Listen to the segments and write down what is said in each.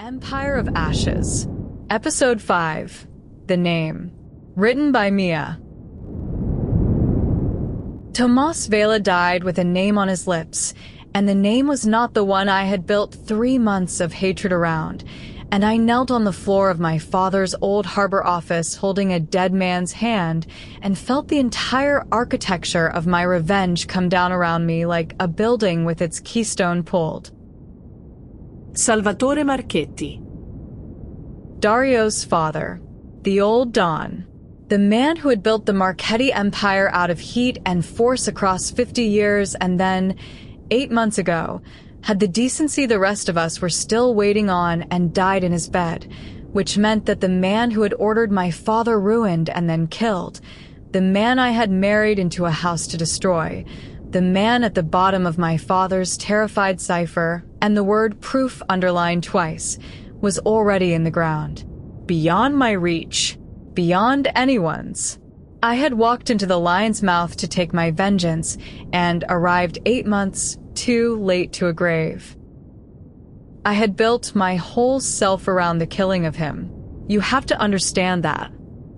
Empire of Ashes, Episode 5, The Name, written by Mia. Tomas Vela died with a name on his lips, and the name was not the one I had built 3 months of hatred around, and I knelt on the floor of my father's old harbor office holding a dead man's hand and felt the entire architecture of my revenge come down around me like a building with its keystone pulled. Salvatore Marchetti. Dario's father, the old Don, the man who had built the Marchetti empire out of heat and force across 50 years and then, 8 months ago, had the decency the rest of us were still waiting on and died in his bed, which meant that the man who had ordered my father ruined and then killed, the man I had married into a house to destroy, the man at the bottom of my father's terrified cipher, and the word proof underlined twice, was already in the ground. Beyond my reach. Beyond anyone's. I had walked into the lion's mouth to take my vengeance, and arrived 8 months too late to a grave. I had built my whole self around the killing of him. You have to understand that.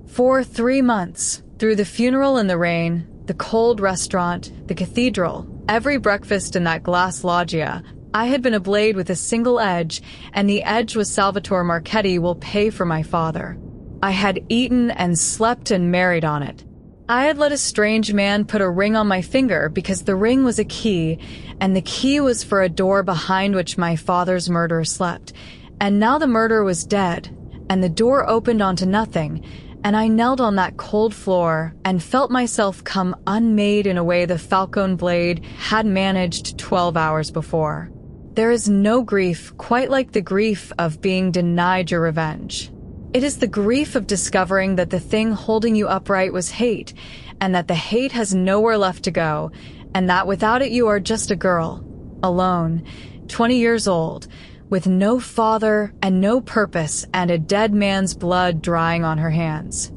For 3 months, through the funeral in the rain, the cold restaurant, the cathedral, every breakfast in that glass loggia, I had been ablaze with a single edge, and the edge was Salvatore Marchetti will pay for my father. I had eaten and slept and married on it. I had let a strange man put a ring on my finger because the ring was a key, and the key was for a door behind which my father's murderer slept. And now the murderer was dead, and the door opened onto nothing, and I knelt on that cold floor and felt myself come unmade in a way the falcon blade had managed 12 hours before. There is no grief quite like the grief of being denied your revenge. It is the grief of discovering that the thing holding you upright was hate, and that the hate has nowhere left to go, and that without it you are just a girl, alone, 20 years old, with no father and no purpose and a dead man's blood drying on her hands.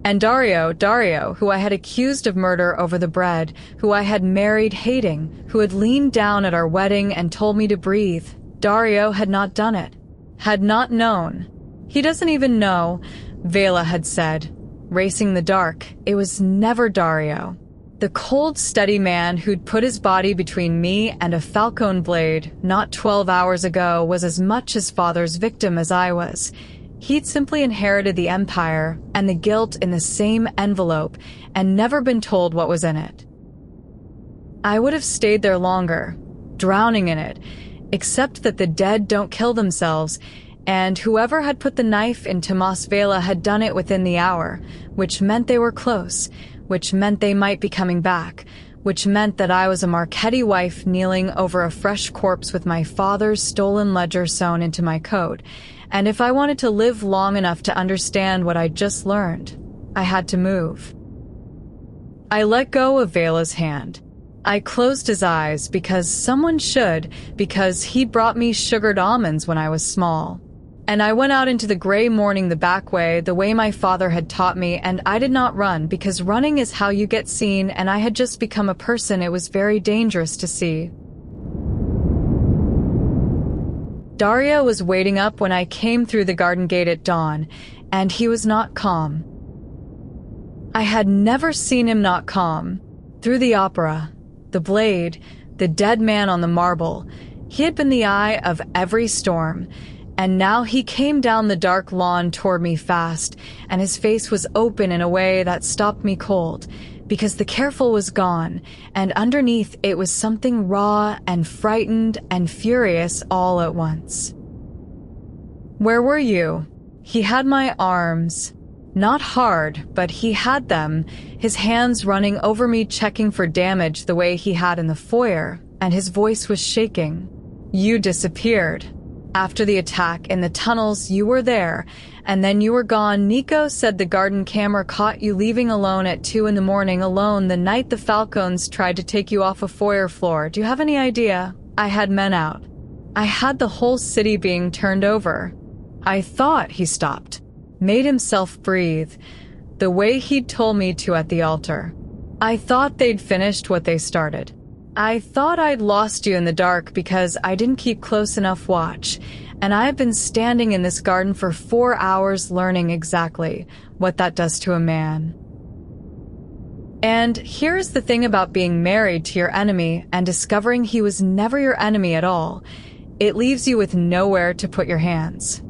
And Dario, who I had accused of murder over the bread, who I had married hating, who had leaned down at our wedding and told me to breathe, Dario had not done it, had not known. He doesn't even know, Vela had said. Racing the dark, it was never Dario. The cold, steady man who'd put his body between me and a falcon blade not 12 hours ago was as much his father's victim as I was. He'd simply inherited the empire and the guilt in the same envelope and never been told what was in it. I would have stayed there longer, drowning in it, except that the dead don't kill themselves, and whoever had put the knife in Tomas Vela had done it within the hour, which meant they were close, which meant they might be coming back, which meant that I was a Marchetti wife kneeling over a fresh corpse with my father's stolen ledger sewn into my coat, and if I wanted to live long enough to understand what I'd just learned, I had to move. I let go of Vela's hand. I closed his eyes because someone should, because he brought me sugared almonds when I was small. And I went out into the gray morning the back way, the way my father had taught me, and I did not run, because running is how you get seen, and I had just become a person it was very dangerous to see. Dario was waiting up when I came through the garden gate at dawn, and he was not calm. I had never seen him not calm. Through the opera, the blade, the dead man on the marble, he had been the eye of every storm, and now he came down the dark lawn toward me fast, and his face was open in a way that stopped me cold, because the careful was gone, and underneath it was something raw and frightened and furious all at once. Where were you? He had my arms. Not hard, but he had them, his hands running over me checking for damage the way he had in the foyer, and his voice was shaking. You disappeared. After the attack in the tunnels, you were there, and then you were gone. Nico said the garden camera caught you leaving alone at 2 in the morning, alone the night the Falcons tried to take you off a foyer floor. Do you have any idea? I had men out. I had the whole city being turned over. I thought he stopped, made himself breathe, the way he'd told me to at the altar. I thought they'd finished what they started. I thought I'd lost you in the dark because I didn't keep close enough watch, and I have been standing in this garden for 4 hours learning exactly what that does to a man. And here's the thing about being married to your enemy and discovering he was never your enemy at all. It leaves you with nowhere to put your hands.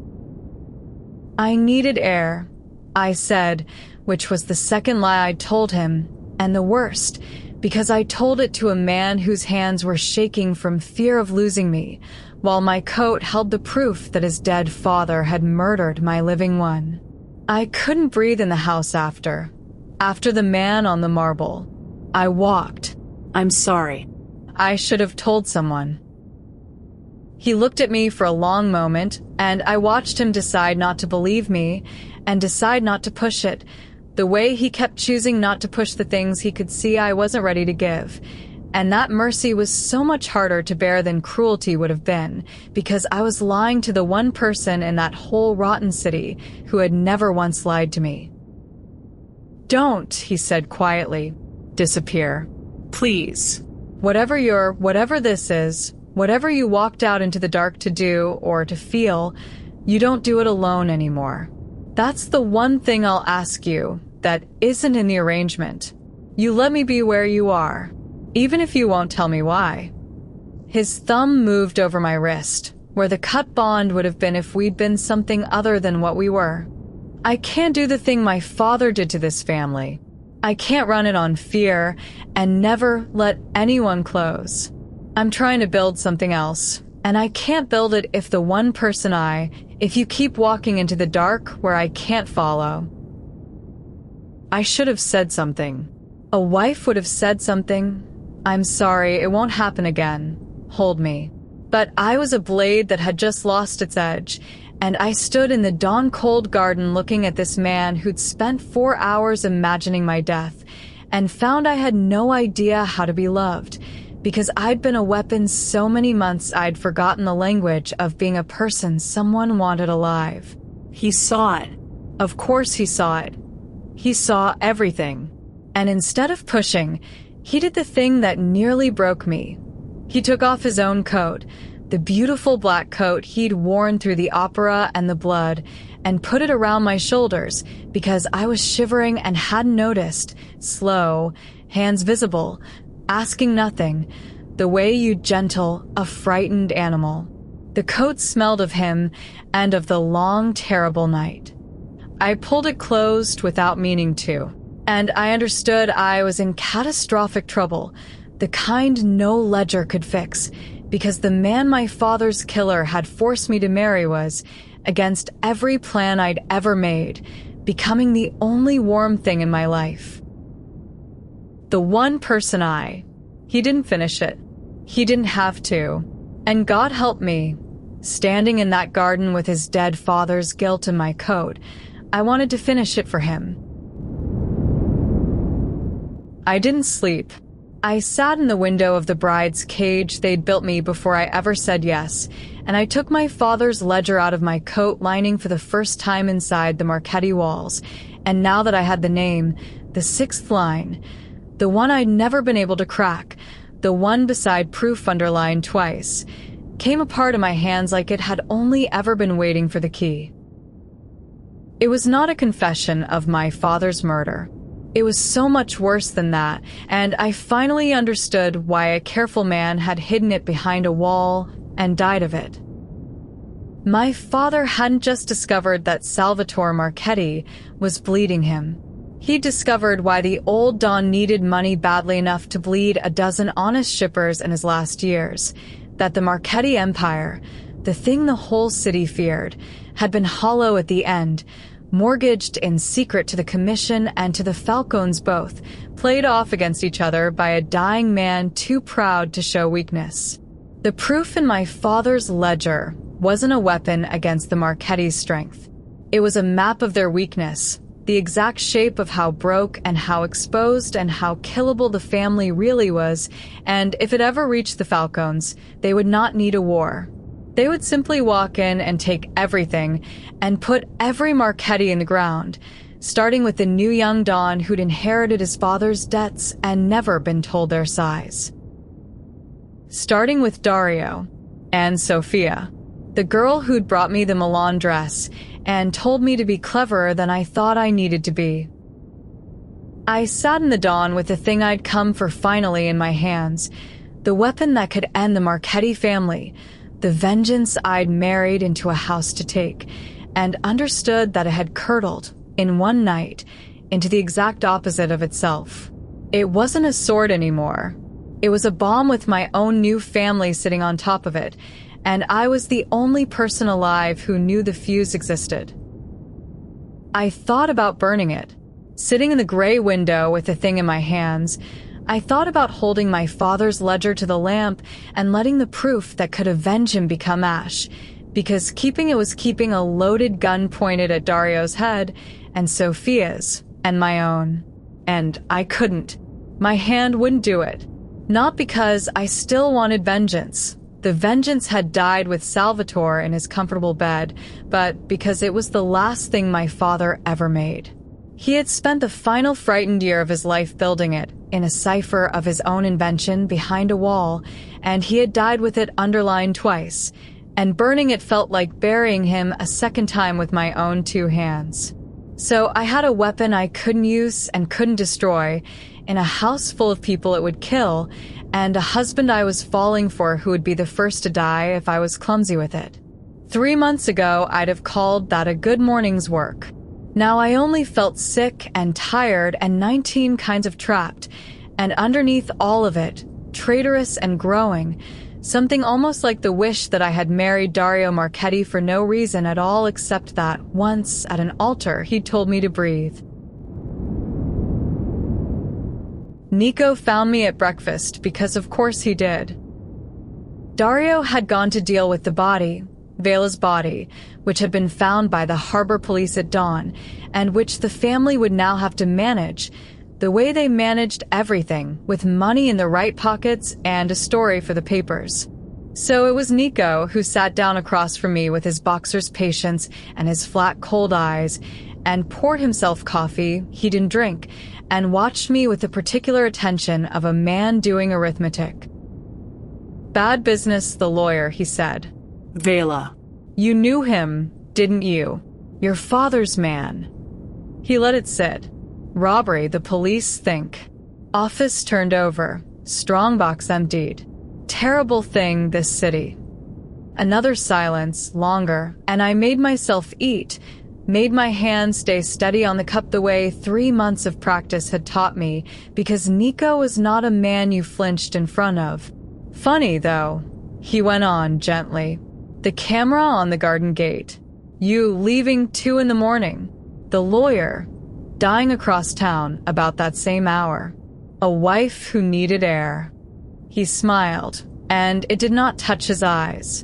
I needed air, I said, which was the second lie I told him, and the worst, because I told it to a man whose hands were shaking from fear of losing me, while my coat held the proof that his dead father had murdered my living one. I couldn't breathe in the house after the man on the marble. I walked. I'm sorry. I should have told someone. He looked at me for a long moment, and I watched him decide not to believe me and decide not to push it, the way he kept choosing not to push the things he could see I wasn't ready to give. And that mercy was so much harder to bear than cruelty would have been, because I was lying to the one person in that whole rotten city who had never once lied to me. "Don't," he said quietly. "Disappear. Please. Whatever this is, whatever you walked out into the dark to do or to feel, you don't do it alone anymore. That's the one thing I'll ask you that isn't in the arrangement. You let me be where you are, even if you won't tell me why." His thumb moved over my wrist, where the cut bond would have been if we'd been something other than what we were. I can't do the thing my father did to this family. I can't run it on fear and never let anyone close. I'm trying to build something else, and I can't build it if if you keep walking into the dark where I can't follow. I should have said something. A wife would have said something. "I'm sorry, it won't happen again. Hold me." But I was a blade that had just lost its edge, and I stood in the dawn-cold garden looking at this man who'd spent 4 hours imagining my death, and found I had no idea how to be loved, because I'd been a weapon so many months I'd forgotten the language of being a person someone wanted alive. He saw it. Of course he saw it. He saw everything. And instead of pushing, he did the thing that nearly broke me. He took off his own coat, the beautiful black coat he'd worn through the opera and the blood, and put it around my shoulders because I was shivering and hadn't noticed, slow, hands visible, asking nothing, the way you gentle a frightened animal. The coat smelled of him and of the long, terrible night. I pulled it closed without meaning to, and I understood I was in catastrophic trouble, the kind no ledger could fix, because the man my father's killer had forced me to marry was, against every plan I'd ever made, becoming the only warm thing in my life. The one person he didn't finish it. He didn't have to. And God help me. Standing in that garden with his dead father's guilt in my coat, I wanted to finish it for him. I didn't sleep. I sat in the window of the bride's cage they'd built me before I ever said yes, and I took my father's ledger out of my coat lining for the first time inside the Marchetti walls, and now that I had the name, the 6th line, the one I'd never been able to crack, the one beside proof underlined twice, came apart in my hands like it had only ever been waiting for the key. It was not a confession of my father's murder. It was so much worse than that, and I finally understood why a careful man had hidden it behind a wall and died of it. My father hadn't just discovered that Salvatore Marchetti was bleeding him. He discovered why the old Don needed money badly enough to bleed a dozen honest shippers in his last years, that the Marchetti Empire, the thing the whole city feared, had been hollow at the end, mortgaged in secret to the Commission and to the Falcons both, played off against each other by a dying man too proud to show weakness. The proof in my father's ledger wasn't a weapon against the Marchettis' strength. It was a map of their weakness, the exact shape of how broke and how exposed and how killable the family really was, and if it ever reached the Falcons, they would not need a war. They would simply walk in and take everything and put every Marchetti in the ground, starting with the new young Don who'd inherited his father's debts and never been told their size. Starting with Dario and Sofia. the girl who'd brought me the Milan dress and told me to be cleverer than I thought I needed to be. I sat in the dawn with the thing I'd come for finally in my hands, the weapon that could end the Marchetti family, the vengeance I'd married into a house to take, and understood that it had curdled, in one night, into the exact opposite of itself. It wasn't a sword anymore. It was a bomb with my own new family sitting on top of it, and I was the only person alive who knew the fuse existed. I thought about burning it. Sitting in the gray window with the thing in my hands, I thought about holding my father's ledger to the lamp and letting the proof that could avenge him become ash, because keeping it was keeping a loaded gun pointed at Dario's head, and Sophia's, and my own. And I couldn't. My hand wouldn't do it. Not because I still wanted vengeance. The vengeance had died with Salvatore in his comfortable bed, but because it was the last thing my father ever made. He had spent the final frightened year of his life building it, in a cipher of his own invention behind a wall, and he had died with it underlined twice, and burning it felt like burying him a second time with my own two hands. So I had a weapon I couldn't use and couldn't destroy, in a house full of people it would kill, and a husband I was falling for who would be the first to die if I was clumsy with it. 3 months ago, I'd have called that a good morning's work. Now I only felt sick and tired and 19 kinds of trapped, and underneath all of it, traitorous and growing, something almost like the wish that I had married Dario Marchetti for no reason at all except that, once, at an altar, he'd told me to breathe. Nico found me at breakfast, because of course he did. Dario had gone to deal with the body, Vela's body, which had been found by the harbor police at dawn, and which the family would now have to manage, the way they managed everything, with money in the right pockets and a story for the papers. So it was Nico who sat down across from me with his boxer's patience and his flat, cold eyes, and poured himself coffee he didn't drink, and watched me with the particular attention of a man doing arithmetic. "Bad business, the lawyer," he said. Vela. "You knew him, didn't you? Your father's man." He let it sit. Robbery, the police think. Office turned over. Strongbox emptied. Terrible thing, this city. Another silence, longer, and I made myself eat, made my hands stay steady on the cup the way 3 months of practice had taught me, because Nico was not a man you flinched in front of. "Funny, though," he went on gently. "The camera on the garden gate. You leaving 2 a.m. The lawyer, dying across town about that same hour. A wife who needed heir." He smiled, and it did not touch his eyes.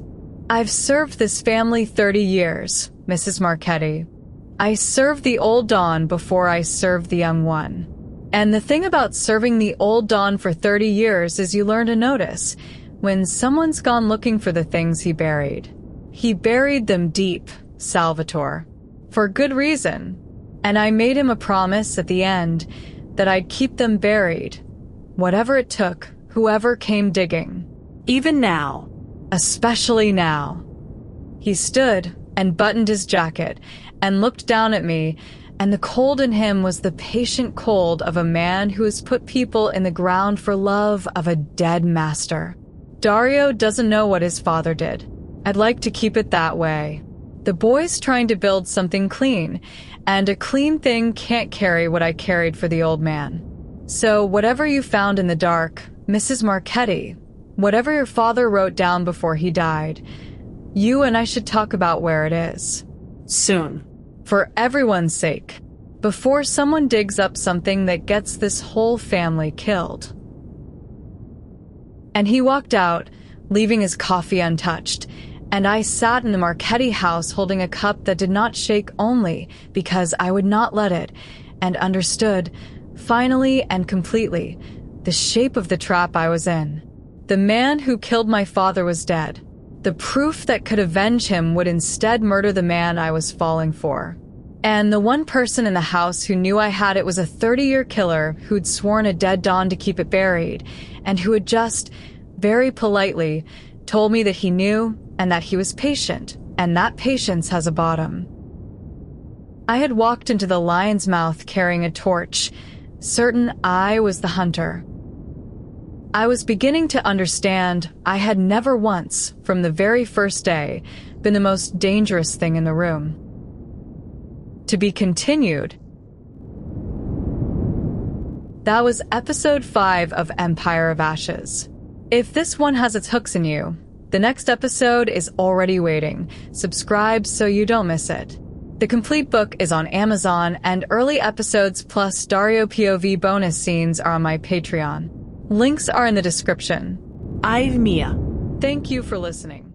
"I've served this family 30 years, Mrs. Marchetti. I served the old Don before I served the young one. And the thing about serving the old Don for 30 years is you learn to notice when someone's gone looking for the things he buried. He buried them deep, Salvatore, for good reason. And I made him a promise at the end that I'd keep them buried, whatever it took, whoever came digging. Even now. Especially now." He stood and buttoned his jacket and looked down at me, and the cold in him was the patient cold of a man who has put people in the ground for love of a dead master. "Dario doesn't know what his father did. I'd like to keep it that way. The boy's trying to build something clean, and a clean thing can't carry what I carried for the old man. So whatever you found in the dark, Mrs. Marchetti, whatever your father wrote down before he died, you and I should talk about where it is. Soon. For everyone's sake. Before someone digs up something that gets this whole family killed." And he walked out, leaving his coffee untouched, and I sat in the Marchetti house holding a cup that did not shake only because I would not let it, and understood, finally and completely, the shape of the trap I was in. The man who killed my father was dead. The proof that could avenge him would instead murder the man I was falling for. And the one person in the house who knew I had it was a 30-year killer who'd sworn a dead Don to keep it buried, and who had just, very politely, told me that he knew and that he was patient, and that patience has a bottom. I had walked into the lion's mouth carrying a torch, certain I was the hunter. I was beginning to understand I had never once, from the very first day, been the most dangerous thing in the room. To be continued. That was episode 5 of Empire of Ashes. If this one has its hooks in you, the next episode is already waiting. Subscribe so you don't miss it. The complete book is on Amazon, and early episodes plus Dario POV bonus scenes are on my Patreon. Links are in the description. I've Mia. Thank you for listening.